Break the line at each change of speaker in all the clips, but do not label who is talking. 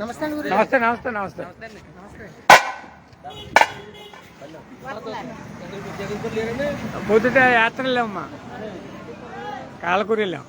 నమస్తే నమస్తే నమస్తే నమస్తే పొద్దుట యాత్ర వెళ్ళామమ్మా, కాలకూరు వెళ్ళాం.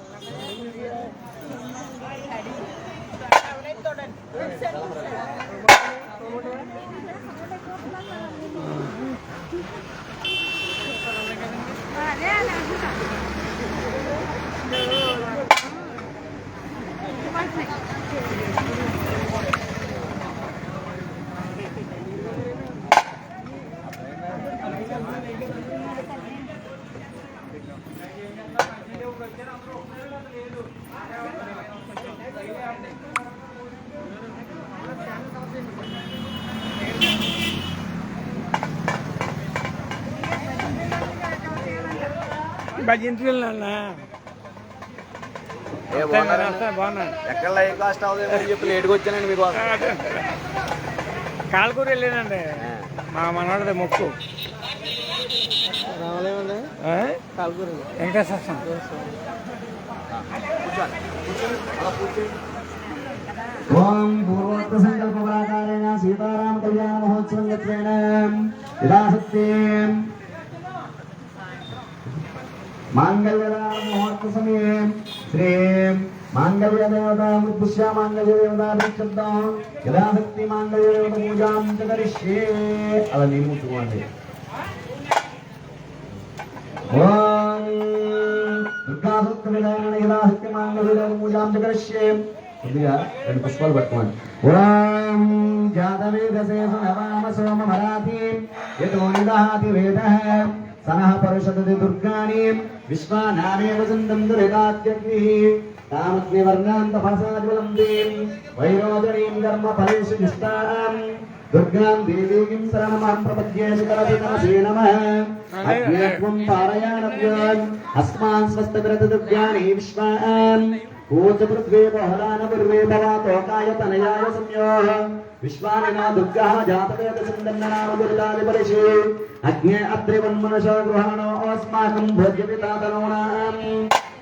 ఇంటికి వెళ్ళినా బాగున్నాను.
ఎక్కడ లైవ్ కాస్ట్ అవుతుంది చెప్పి లేట్గా వచ్చానండి మీకు.
కాలకూరు వెళ్ళానండి, మా మనవాడిది మొక్కు.
రావాలేమండి
కాలకూరు వెంకటేశ్వర స్వామి.
ఓం పూర్వోక్త సంకల్ప ప్రాకారేణ సీతారామ కళ్యాణ మహోత్సవం గత్రేణ యథాశక్తిం మాంగళ్యదాన ముహూర్త సమయే శ్రీం మాంగళ్యదేవతా ఉద్దిశ్య మాంగళ్యదేవతా ప్రక్షబ్దం యథాశక్తి మాంగళ్యదేవత పూజాం చ కరిష్యే. అలా నీళ్ళు ముట్టుకోండి. ఓం దుర్గాసూక్త విధాన యథాశక్తి మాంగళ్యదేవత పూజాం చ కరిష్యే. కొద్దిగా 2 పుష్పాలు పట్టుకోండి. ఓం జాతవేదసేసు నవామ సోమ మరాతి యతో నిదహాతి వేదః సనః పరుషదతి దుర్గాని విశ్వానామేవ చందం దురితాత్యగ్నిః తామగ్ని వర్ణాం తపసాజ్వలం దేం వైరోధనీం కర్మ ఫలేషు నిష్ఠాం దుర్గాం దేవీం శరణమహం ప్రపద్యే శిఖరతి నమసే నమః. అగ్నిత్వం పారయాణవ్యం అస్మాన్ స్వస్తగ్రత దుర్గాని విశ్వాం కూచ పృథ్వీ బహుళాన పూర్వే భవాతోకాయ తనయాయ సంయోః విశ్వానినా దుర్గః జాతవేద చందన్నామ దుర్గాది పరిషే అగ్నే అత్రివన్మనశ గృహాణో అస్మాకం భోజ్యపితాతనోనాం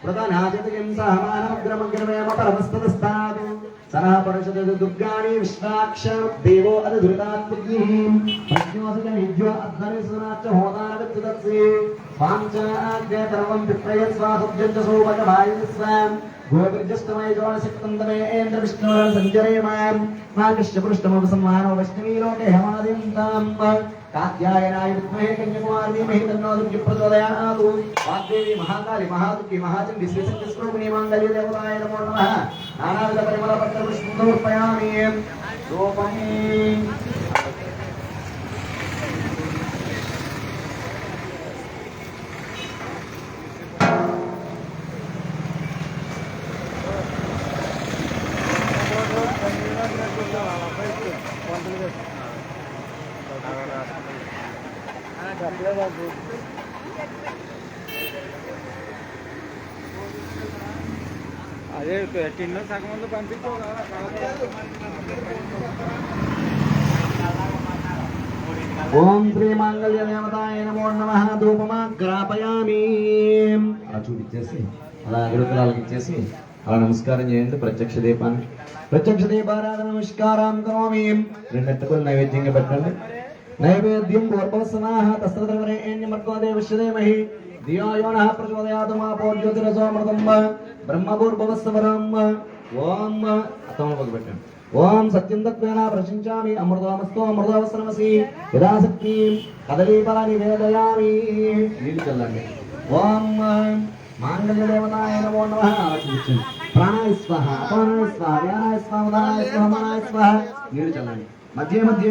ప్రధానాతిథిం సహమానమగ్రమగ్రమేమ పరమస్తదస్తాదు సనః పరిషదతి దుర్గాని విశ్వాక్ష దేవో అధిధృతాత్మగ్నిః ప్రజ్ఞోసజ నిజ్వ అధ్వరిసునాచ్చ హోదానగచ్చదత్సి స్వాంచాగ్నే కర్వం విప్రయస్వాసబ్జంచ సోపజ వాయుస్వాం గోవిర్జస్తమయ జోనశక్తంతమే ఏంద్ర విష్ణుర సంజరేమాం నాగశ్చ పృష్ఠమవ సంహానో వైష్ణవీ లోకే హమాదిం తాం కాత్యాయనాయ విద్మహే కన్యకుమారీ మహి తన్నో దుర్గి ప్రచోదయాతు. వాగ్దేవి మహాకాళి మహాదుర్గి మహాచండి శ్రీశక్తి స్వరూపిణీ మాంగళ్య దేవతాయ నమో నమః. నానావిధ పరిమళ పత్ర పుష్పం సమర్పయామి. రూపం
అదే టిన్న సగం ముందు పంపించు.
ఓం శ్రీ మాంగళ్య దేవతాయ నమో నమః. ధూపమాగ్రాపయామి. అలా చూపించేసి అలా అగ్రకులాలకు ఇచ్చేసి అలా నమస్కారం చేయండి. ప్రత్యక్ష దీపాన్ని ప్రత్యక్ష దీపారాధన నమస్కారం కరోమి. 2 అట్టకులు నైవేద్యంగా పెట్టండి. నైవేద్యం పూర్వసమాహ తస్త్రవరేణ్యమర్గో దేవశ్యదేమహి ధియో యో నః ప్రచోదయాతు మాపో జ్యోతిరసోమృతం బ్రహ్మభూర్భువస్సవరం. ఓం అత్తమలకు పెట్టండి. ఓం సత్యం తత్వేన ప్రశంచామి అమృతోమస్తో అమృతోవస్సనమసి యథాశక్తి కదలీఫల నివేదయామి. నీళ్ళు చల్లండి. ఓం మాంగళ్య దేవతాయ నమో నమః. చూపించండి. ప్రాణాయ స్వాహ అపానాయ స్వాహ వ్యానాయ స్వాహ ఉదానాయ స్వాహ మనాయ స్వాహ. నీళ్ళు చల్లండి. మధ్య మధ్య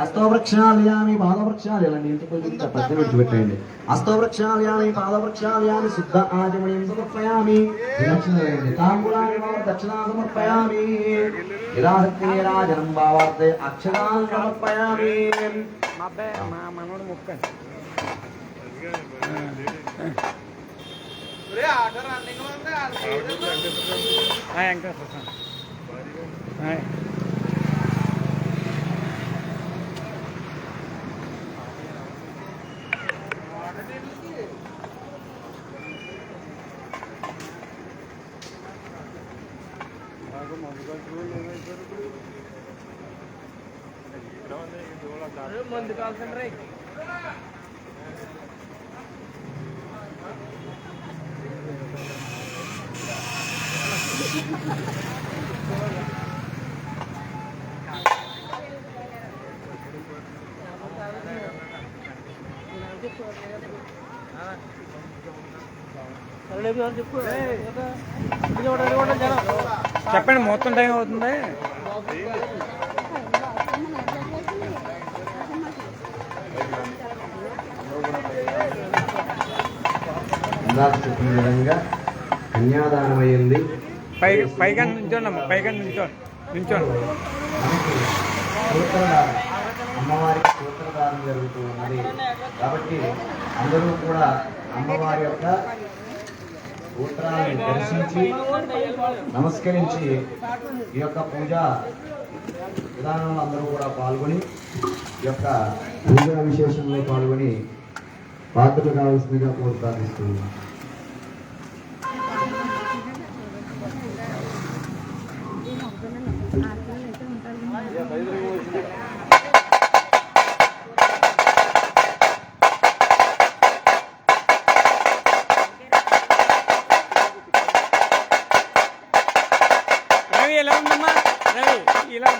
అస్తోవృక్షాలయామి పాదవృక్షాలయాన్ని పెద్ద విడిచిపెట్టండి. అస్తోవృక్షాలయామి పాదవృక్షాలయామి శుద్ధ ఆచమణీయం సమర్పయామి. తాంబూలాన్ని దక్షిణా సమర్పయామి. రాజనం భావార్థే అక్షరాన్ని సమర్పయామి.
మా మనోడు ముక్క మంది కాల్సండి చెప్పండి మొత్తం టైం అవుతుంది
ఇందాక చెప్పిన విధంగా కన్యాదానం అయ్యింది.
పైగా నించోండి పైగా నించోండి
మనకి సూత్రధారం, అమ్మవారికి సూత్రధారం జరుగుతూ ఉన్నది. కాబట్టి అందరూ కూడా అమ్మవారి యొక్క సూత్రాలను దర్శించి నమస్కరించి ఈ యొక్క పూజా విధానంలో అందరూ కూడా పాల్గొని ఈ యొక్క పూజా విశేషంలో పాల్గొని పాత్రలు కావాల్సిందిగా ప్రార్థిస్తున్నాం.
రవి ఎలా ఉందమ్మా రవి ఇలా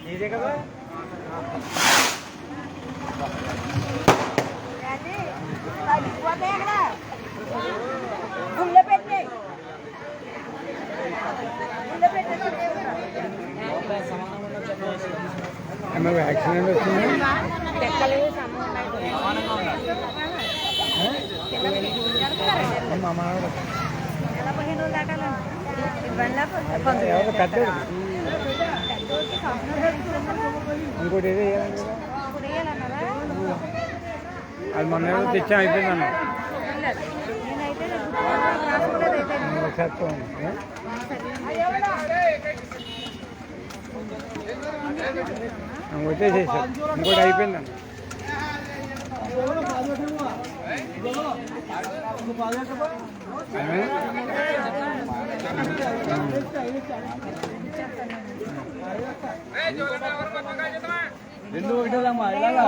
ఇదే కదా యాక్సిడెంట్ వచ్చింది మా మామూలు ఎవరు కట్టాడు ఇంకోటి ఏదో అది మొన్న ఏదో తెచ్చాం అయిపోయిందన్న వచ్చేసేసారు ఇంకోటి అయిపోయిందన్న రెండు ఒకటేదమ్మా ఇలాగా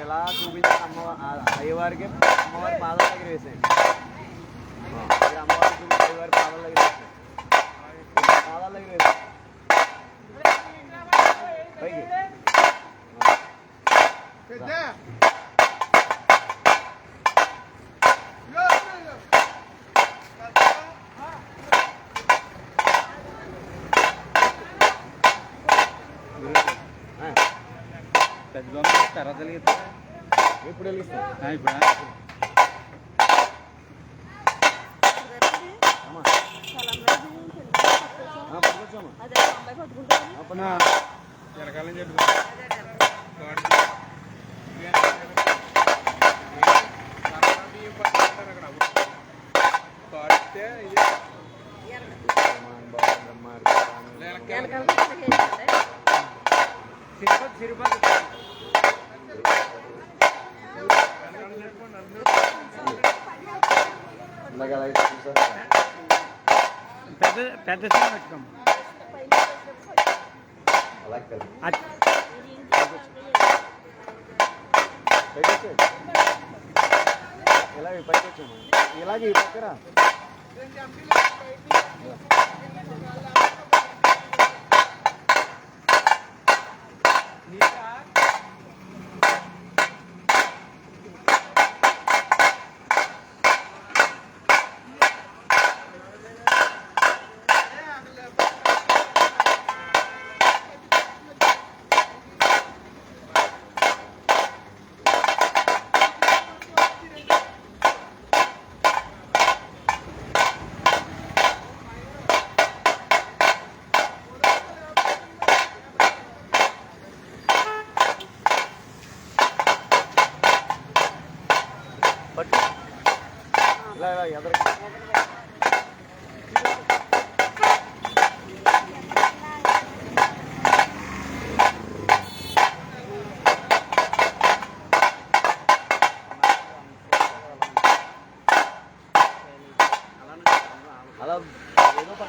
ఇలా చూపించి అయ్యవారికి అమ్మవారి పాదాల దగ్గర వేసేయండి. అమ్మవారికి చూపించి అయ్యవారి పాదాల దగ్గర వేసేయండి. పాదాల దగ్గర వేసేయండి. పైకి పెద్ద బొమ్మ తర్వాత వెలిగిస్తా. ఇప్పుడు వెలిగిస్తా. ఇప్పుడు చిరకాలం చెట్టు పెద్ద పెద్ద పెట్టుకోం. ఇలాగే పైకి వచ్చాము. ఇలాగే ఈ పక్కన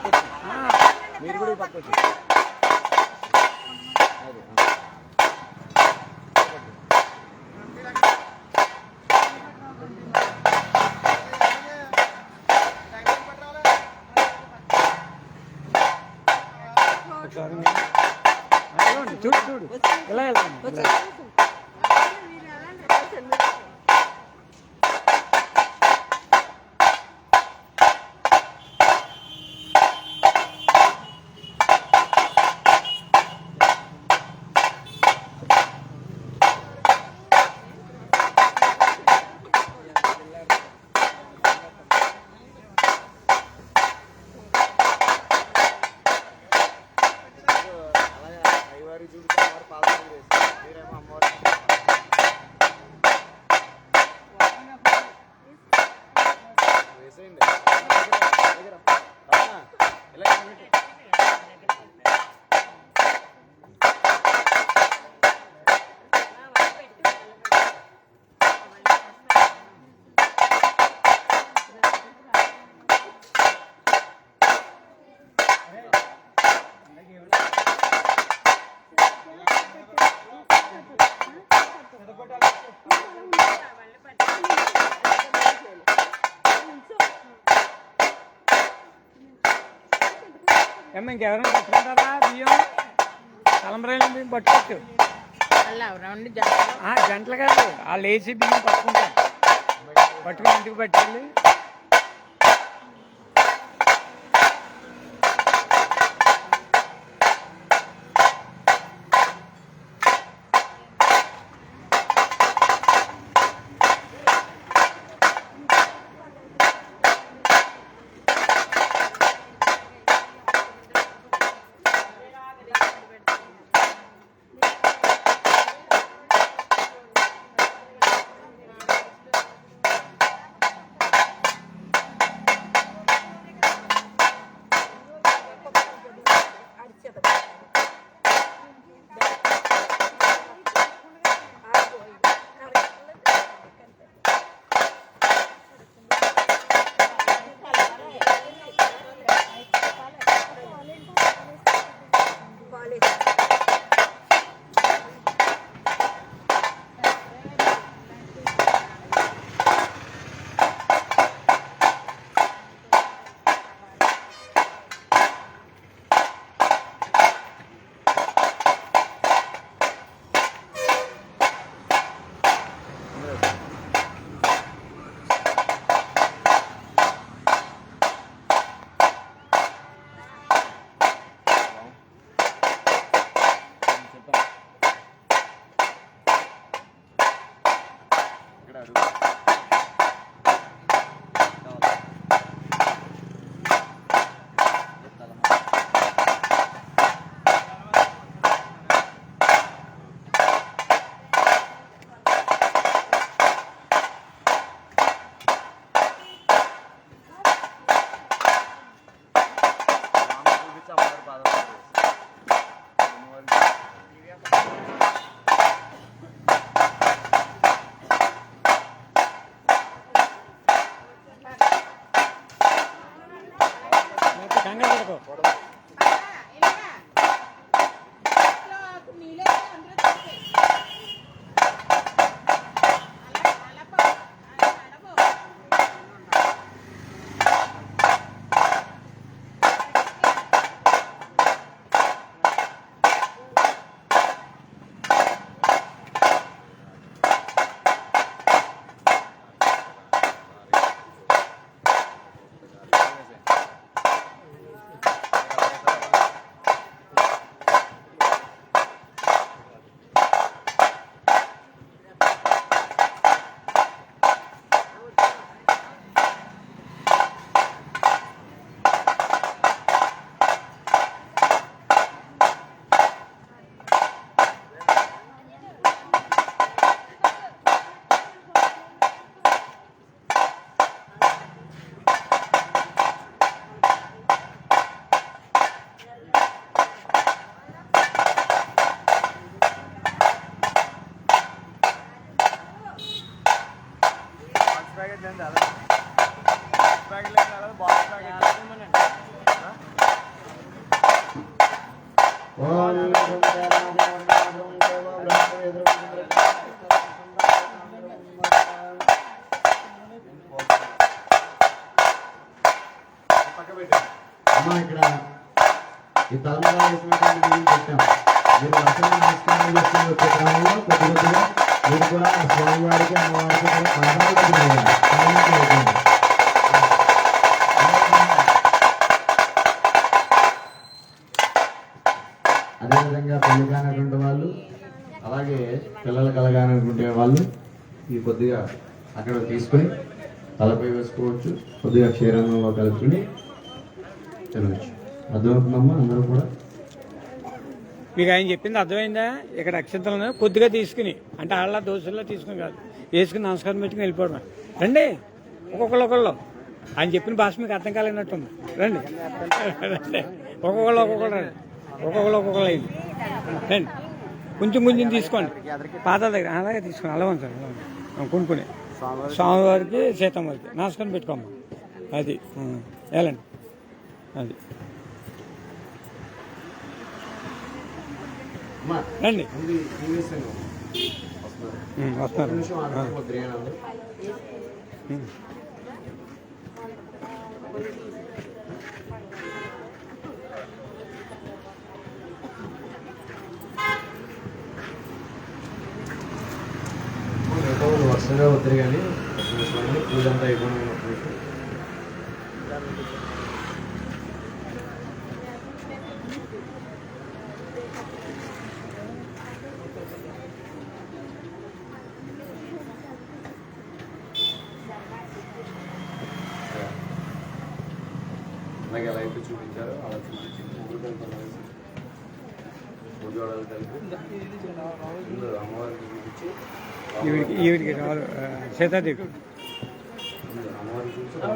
పక్క వచ్చి మీరు కూడా ఈ పక్క వచ్చి అది
చూడు చూడు ఎలా వెళ్తాను
అలాగే అయ్యవారి చూడుతూ అమ్మవారి పాదాల దగ్గర వేసేయండి మీరేమో అమ్మవారి వేసేయండి దగ్గర ఇలా
ఏమ్మా ఇంకెవరైనా పట్టుకుంటారా బియ్యం తలంబరాయలు బియ్యం పట్టుకోవచ్చు గంటలు కాదు వాళ్ళు వేసి బియ్యం పట్టుకుంటారు పట్టుకుని ఇంటికి పట్టుకెళ్ళి
ఓం అమ్మా ఇక్కడ ఈ తలమగా వేసినటువంటి నీళ్ళు పెట్టాం. మీరు అసలు నమస్కారం చేసుకుని వచ్చే క్రమంలో కొద్ది కొద్దిగా మీరు కూడా స్వామివారికి అమ్మవారికి అదేవిధంగా పెళ్లి కానటువంటి వాళ్ళు అలాగే పిల్లలు కలగానటువంటి వాళ్ళు ఈ కొద్దిగా అక్కడ తీసుకొని తలపై వేసుకోవచ్చు. కొద్దిగా క్షీరంలో కలుపుకొని తినవచ్చు. అర్థమవుతుందమ్మా అందరూ కూడా?
మీకు ఆయన చెప్పింది అర్థమైందా? ఇక్కడ అక్షంతలను కొద్దిగా తీసుకుని, అంటే ఆళ్ళ దోశల్లో తీసుకుని కాదు, వేసుకుని నమస్కారం పెట్టుకుని వెళ్ళిపోవడం. రండి ఒక్కొక్కళ్ళు ఆయన చెప్పిన భాష మీకు అర్థం కాలేనట్టుంది. రండి రండి ఒక్కొక్కళ్ళు ఒక్కొక్కళ్ళు అయింది. రండి కొంచెం కొంచెం తీసుకోండి. పాదాల దగ్గర అలాగే తీసుకోండి. అలా ఉంది సార్ కొనుక్కుని స్వామివారికి సీతమ్మవారికి నమస్కారం పెట్టుకోమ్మా. అది వెళ్ళండి. అది రండి వస్తున్నారు.
వరుసగా వద్దరు కానీ పూజ అంతా అయిపోయిన అలాగే ఎలా అయితే చూపించారో అలా చూపించి ముగ్గురు కలిపి అమ్మవారికి చూపించి
ఈవిడికి రావాలి సీతాదేవి.
అమ్మవారికి చూపించి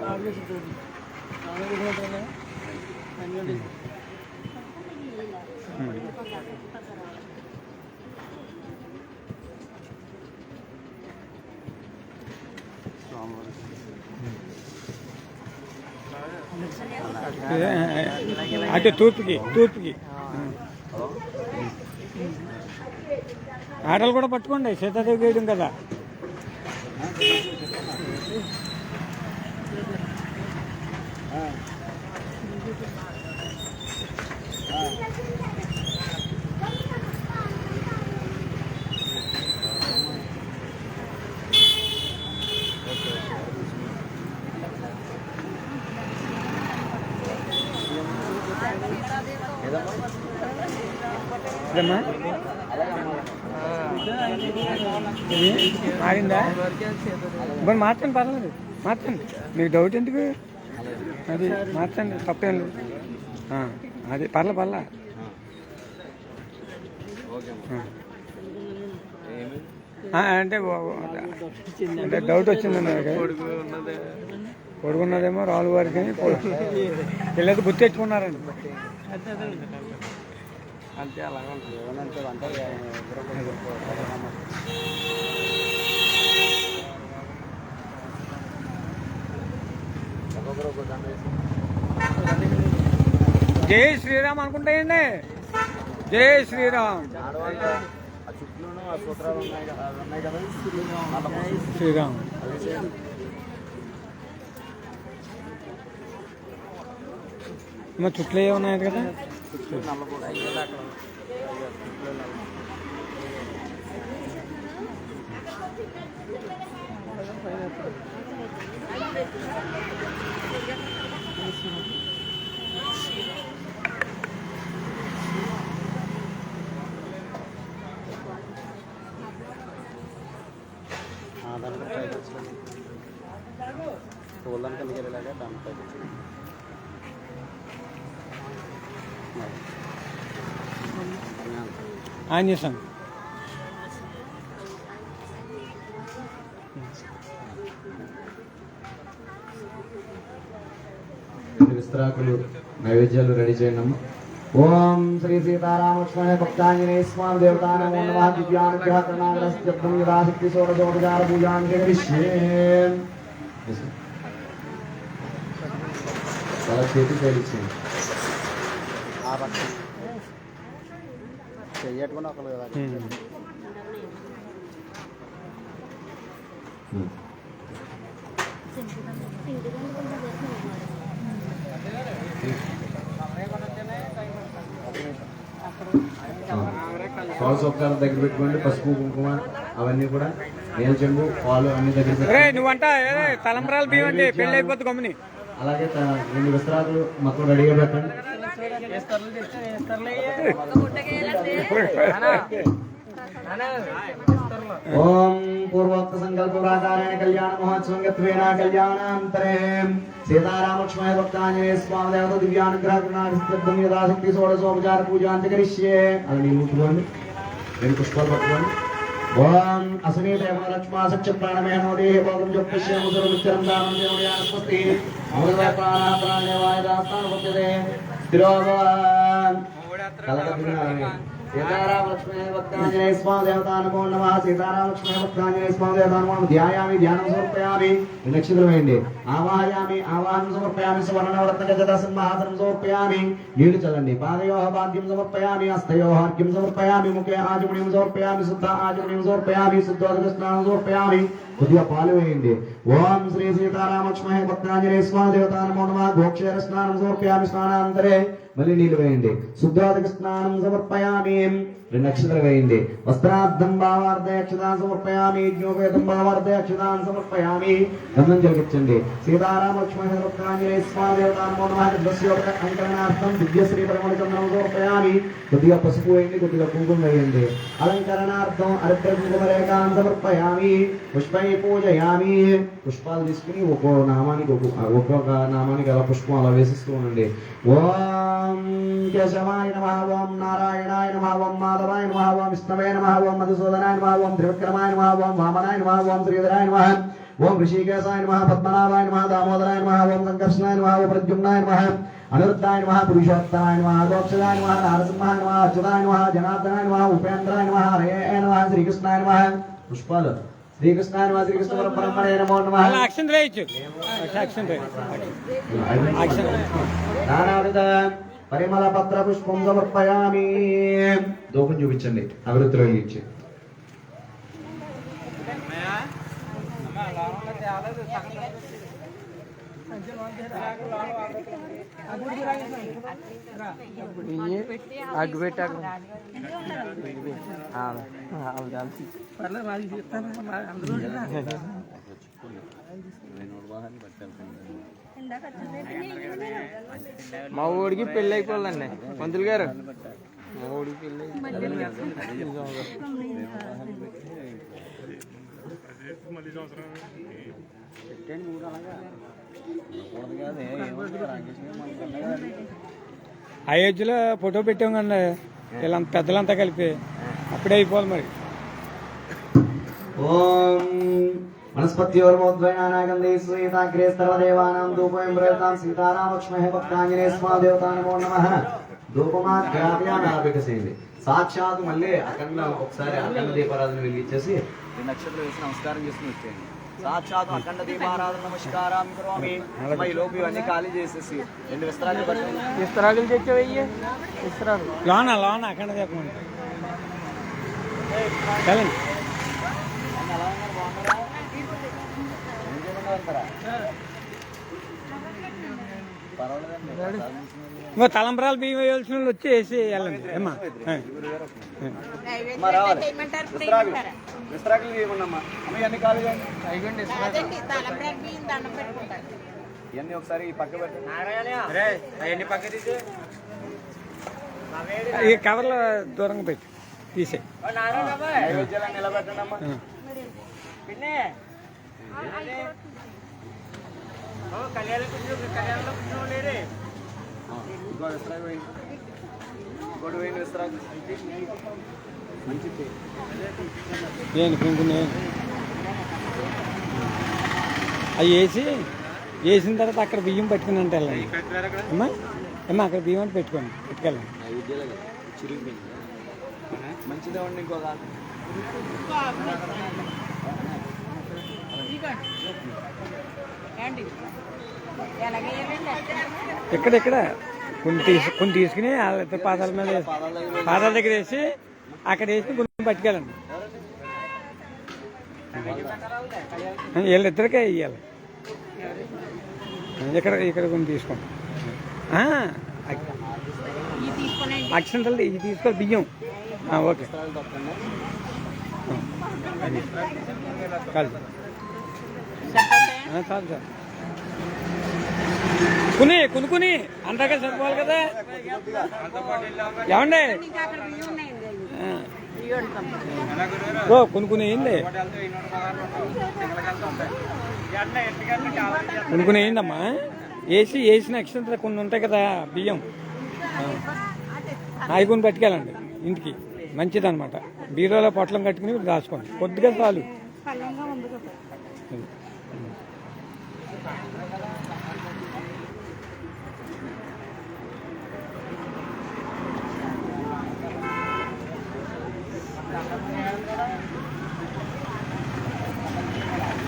అంటే తూర్పుకి ఆటలు కూడా పట్టుకోండి. సీతాదేవి వేయడం కదా. ఇదమ్మా మారిందా? మరి మార్చండి, పర్వాలేదు మార్చండి. మీకు డౌట్ ఎందుకు? అది మార్చండి, తప్పేం లేదు. అది పర్లా అంటే డౌట్ వచ్చిందన్నారు. పొడుగున్నదేమో రాళ్ళు వారికి పిల్లలు గుర్తు తెచ్చుకున్నారండి.
అంతే అలాగే ఉంటుంది.
జై శ్రీరామ్ అనుకుంటాయండి. జై శ్రీరామ్. శ్రీరామ్ మా చుట్టూ ఉన్నాయి కదా.
తోళ్ళని కలిగేలాగా దాంట్లో
ఆంజనేయ స్వామి.
విస్తరాకులు నైవేద్యాలు రెడీ చేయండి. ఓం శ్రీ సీతారామలక్ష్మణ భక్తాంజనేయ స్వామి దేవతానమో నమః. దివ్యానుగ్రహ కరుణాగ్రస్త్యర్థం యథాశక్తి షోడశోపచార పూజాం కరిష్యే. చాలా చేతి చేయించండి.
చెయ్యట్టుకుని ఒకరు
సోకాల దగ్గర పెట్టుకోండి. పసుపు కుంకుమ అవన్నీ కూడా నేల చెంబు పాలు అన్ని దగ్గర పెట్టుకోండి.
నువ్వంట తలంబరాలు బియ్యం అంటే పెళ్ళి అయిపోతుంది గమ్ముని.
అలాగే 2 విస్తరాకులు మొత్తం రెడీగా పెట్టండి. ఓం పూర్వోక్త సంకల్ప ప్రాకారేణ కళ్యాణ మహోత్సవం కళ్యాణాంతరే సీతారామలక్ష్మణ భక్తాంజనేయ స్వామి దేవత దివ్యానుగ్రహ కరుణాభిషిక్తం యథాశక్తి షోడశోపచార పూజాంతి కరిష్యే. అది నీళ్ళు ముట్టుకోండి, 2 పుష్పాలు పట్టుకోండి. ఓం అసనీత లక్ష్మా సత్య ప్రాణమేహ దేహ భోగం జప్యశ్య ముసరముచ్చరం దానం దేవయాస్వస్తి అమృత ప్రాణ ప్రాణేవాయ దాస్తాన పద్యతే స్థిరోభవాన్ కలకత్తునామి. సీతారామ లక్ష్మణ భక్తాంజనేయ స్వామి దేవతా నమో నమః. సీతారామ లక్ష్మణ భక్తాంజనేయ స్వామి దేవతా నమో నమః. ధ్యాయామి, ధ్యానం సమర్పయామి. నక్షత్రం వేయండి. ఆవాహయామి, ఆవాహనం సమర్పయామి. సువర్ణవర్తక జత సింహాసనం సమర్పయామి. నీళ్లు చల్లండి. పాదయోహ భాగ్యం సమర్పయామి. హస్తయోహ అర్ఘ్యం సమర్పయామి. ముఖే ఆచమనీయం సమర్పయామి. శుద్ధ ఆచమనీయం సమర్పయామి. శుద్ధోదక స్నానం సమర్పయామి. కొద్దిగా పాలు వేయండి. ఓం శ్రీ సీతారామ లక్ష్మణ భక్తాంజనేయ స్వామి దేవతా నమో నమః. గోక్షేర స్నానం సమర్పయామి. స్నానాంతరే మళ్ళీ నీళ్లు వేయండి. శుద్ధోదక స్నానం సమర్పయామి. 2 నక్షత్రాలు వేయండి. వస్త్రార్థం భావార్థయక్షతాన్ సమర్పయామి. యజ్ఞోపేతం భావార్థయక్షతాన్ సమర్పయామి. గంధం జలిగించండి. సీతారామ లక్ష్మణ భక్తాంజనేయ స్వామి దేవతా నమో నమః. దస్యోదక అలంకరణార్థం దివ్యశ్రీ పరిమళ చందనం సమర్పయామి. కొద్దిగా పసుపు వేయండి, కొద్దిగా కుంకుమ వేయండి. అలంకరణార్థం అర్ఘ్య కుంకుమ రేఖాన్ సమర్పయామి. పుష్పై పూజయామి. పుష్పాలు తీసుకుని ఒక్కొక్క నామానికి అలా పుష్పం అలా వేసిస్తూ ఉండండి. ఓం కేశవాయ నమః. ఓం నారాయణాయ నమః. ఓం మాధవాయ నమః. ఓం విష్ణవే నమః. ఓం మధుసూదనాయ నమః. ఓం త్రివిక్రమాయ నమః. ఓం వామనాయ నమః. ఓం శ్రీధరాయ నమః. ఓం ఋషికేశాయ నమః. పద్మనాభాయ నమః. దామోదరాయ నమః. ఓం సంకర్షణాయ నమః. ఓం ప్రద్యుమ్నాయ నమః. అనిరుద్ధాయ నమః. పురుషోత్తమాయ నమః. గోక్షదాయ నమః. నారసింహాయ నమః. అచ్యుతాయ నమః. జనార్దనాయ నమః. ఉపేంద్రాయ నమః. హరే నమః. శ్రీకృష్ణాయ నమః. పుష్పాలు. శ్రీకృష్ణాయ నమః. శ్రీకృష్ణ పరబ్రహ్మణే నమో నమః. నానావిధ పరిమళ పత్ర పుష్పం సమర్పయామి. దూపం చూపించండి. అభివృద్ధిలో ఇచ్చి
అగ్గు పెట్టాక మా ఊడికి పెళ్ళి అయిపోవాలండి మంత్రులు గారు. మా ఊడికి పెళ్ళి
అయోధ్యలో ఫోటో పెట్టాం కండి వీళ్ళంత పెద్దలంతా కలిపి. అప్పుడే అయిపోవాలి మరి.
ఓం వనస్పత్యోర్మోద్వయనాగంధే శ్రీతాగ్రే సర్వదేవానాం ధూపం ప్రయతాం. సీతారామ లక్ష్మణ భక్తాంజనేయ స్వామి దేవతా నమో నమః. ధూపమాగ్రావ్యానాభికసేయండి. సాక్షాత్ మళ్ళీ అఖండ ఒకసారి అఖండ దీపారాధన వెలిగించేసి
2 నక్షత్రాలు వేసి నమస్కారం చేసుకుని వచ్చేయండి. సాక్షాత్ అఖండ దీపారాధన నమస్కారం కరోమి. ఈ లోపు ఇవన్నీ ఖాళీ చేసేసి 2 విస్తరాకులు పట్టుకుని విస్తరాకులు తెచ్చేవయ్యే విస్తరాకులు
లోన అక్కడ చెప్పండి. చలండి. ఇంకో తలంబరాలు బియ్యం వేయాల్సిన వాళ్ళు వచ్చి వేసి వెళ్ళండి. అమ్మా
విస్తరాకులు తీయకుండా ఇవన్నీ ఖాళీ చేయండి. ఇవన్నీ ఒకసారి పక్క పెట్టండి. పక్క తీసి
ఈ కవర్లో దూరంగా పెట్టి తీసే
నైవేద్యాలను నిలబెట్టండి అమ్మా. ఇంకో విస్తరాకు వేయండి. ఇంకోటి వేయండి విస్తరాకు.
అవి వేసిన తర్వాత అక్కడ బియ్యం పట్టుకుని అంటే వెళ్ళండి. అమ్మా అమ్మా అక్కడ బియ్యం అంటే పెట్టుకెళ్ళండి.
మంచిదే ఉండి ఇంకో
ఇక్కడ కొన్ని తీసుకుని వాళ్ళ పాదాల మీద పాదాల దగ్గర వేసి అక్కడ వేసి కొన్ని పట్టుకెళ్ళండి. వీళ్ళిద్దరికే ఇవ్వాలి. ఇక్కడ కొన్ని తీసుకోండి. అక్షంతలు ఇది తీసుకోవాలి. బియ్యం ఓకే కాదు చాలు సార్. కొనుక్కుని అంతగా సరిపోవాలి కదా. ఏమండి కొనుక్కునేయండి, కొనుక్కునేయండమ్మా. వేసిన అక్షంతలు కొన్ని ఉంటాయి కదా బియ్యం, అవి కొన్ని పట్టుకెళ్ళండి ఇంటికి. మంచిదన్నమాట. బీరోలో పొట్లం కట్టుకుని దాచుకోండి. కొద్దిగా చాలు.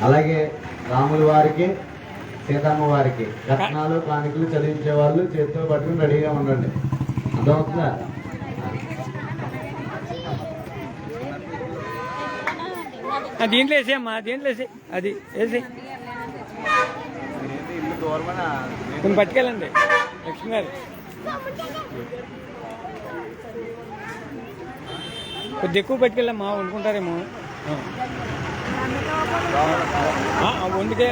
అలాగే రాముల వారికి సీతమ్మ వారికి రత్నాలు కానుకలు చదివించే వాళ్ళు చేతితో పట్టుకుని రెడీగా ఉండండి. అర్థమవుతుందా?
దీంట్లో వేసేయమ్మా, దీంట్లో వేసి అది వేసి కొన్ని పట్టుకెళ్ళండి. లక్ష్మి గారు కొద్ది ఎక్కువ పట్టుకెళ్ళమ్మా, వండుకుంటారేమో. వండుకునే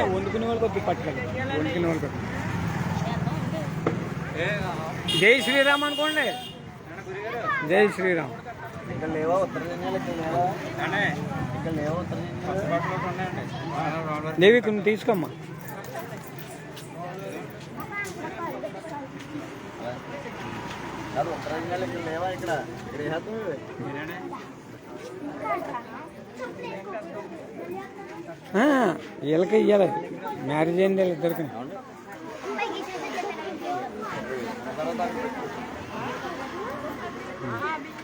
వాళ్ళు కొద్దిగా పట్టుకెళ్ళి, వండుకునే వాళ్ళు కొద్దిగా. జై శ్రీరామ్ అనుకోండి. జై శ్రీరామ్. దేవి కొన్ని తీసుకోమ్మా. వీళ్ళకి ఇవ్వాలి. మ్యారేజ్ అయింది వీళ్ళిద్దరికి.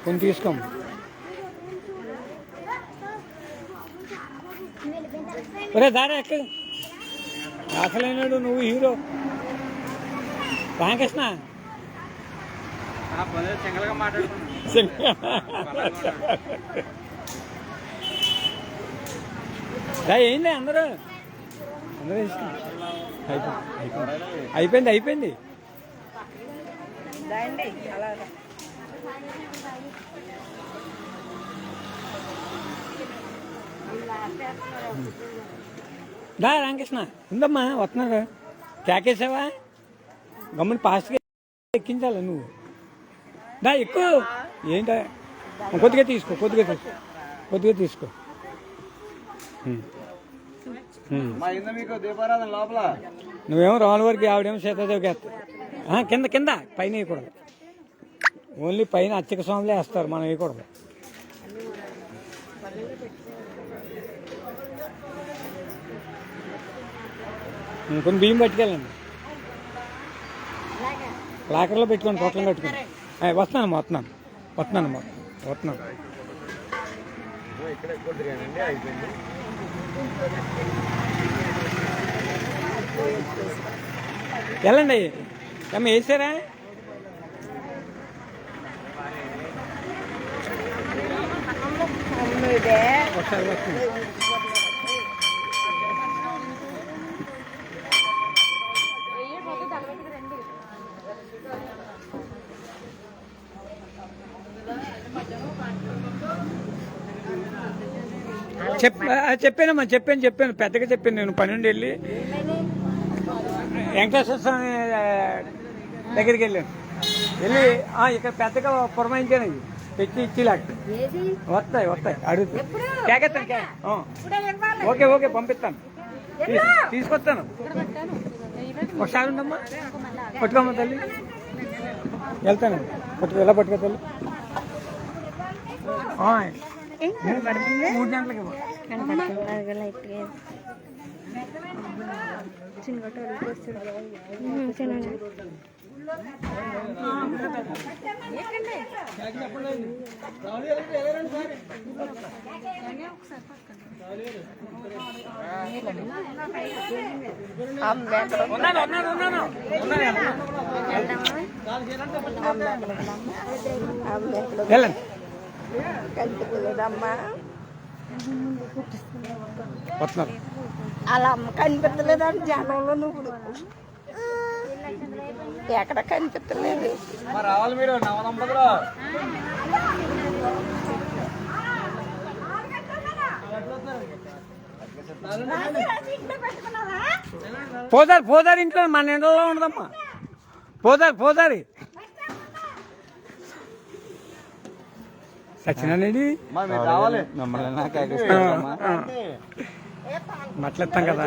కొన్ని తీసుకోమ్మా. ఒరే దారా ఎక్కడ అసలైనాడు నువ్వు హీరో రామకృష్ణ. ఏంది అందరూ ఇష్టం. అయిపోయింది. దా రామకృష్ణ ఉందమ్మా, వస్తున్నారు. కేకేసావా? గమ్ముని పాస్ట్గా ఎక్కించాలి నువ్వు. దా ఎక్కువ ఏంటా, కొద్దిగా తీసుకో.
మీకు దీపారాధన లోపల
నువ్వేమో రాముల వరకు, ఆవిడేమో సీతాదేవికి వేస్తా. కింద పైన వేయకూడదు. ఓన్లీ పైన అర్చక స్వాములే వేస్తారు, మనం వేయకూడదు. కొన్ని బియ్యం పట్టుకెళ్ళండి. లాకర్లో పెట్టుకోండి, పొట్లం కట్టుకోండి. వస్తున్నాను. వెళ్ళండి. అమ్మ వేసారా? ఒకసారి వస్తుంది. చెప్పాను పెద్దగా చెప్పాను. నేను పని నుండి వెళ్ళి వెంకటేశ్వర స్వామి దగ్గరికి వెళ్ళి ఇక్కడ పెద్దగా పురమాయించాను. అవి తెచ్చి ఇచ్చిలాక వస్తాయి అడుగుతాయి. ఓకే పంపిస్తాను, తీసుకొస్తాను. ఒకసారి ఉండమ్మా, పట్టుకోమ్మా తల్లి. వెళ్తాను. ఎలా పట్టుకో తల్లి. 3 గంటలకి వెళ్ళండి.
కనిపించలేదమ్మా.
వస్తున్నారు.
అలా అమ్మ కనిపించలేదని జనంలో నువ్వు ఎక్కడ కనిపించలేదు.
మరి రావాలి మీరు నవదంపతులు.
పోదారు ఇంట్లో మన ఇంట్లో ఉండదమ్మా. పోదారి సచ్చినానండి.
మరి మీరు రావాలి.
మమ్మల్ని మట్లెత్తాం కదా.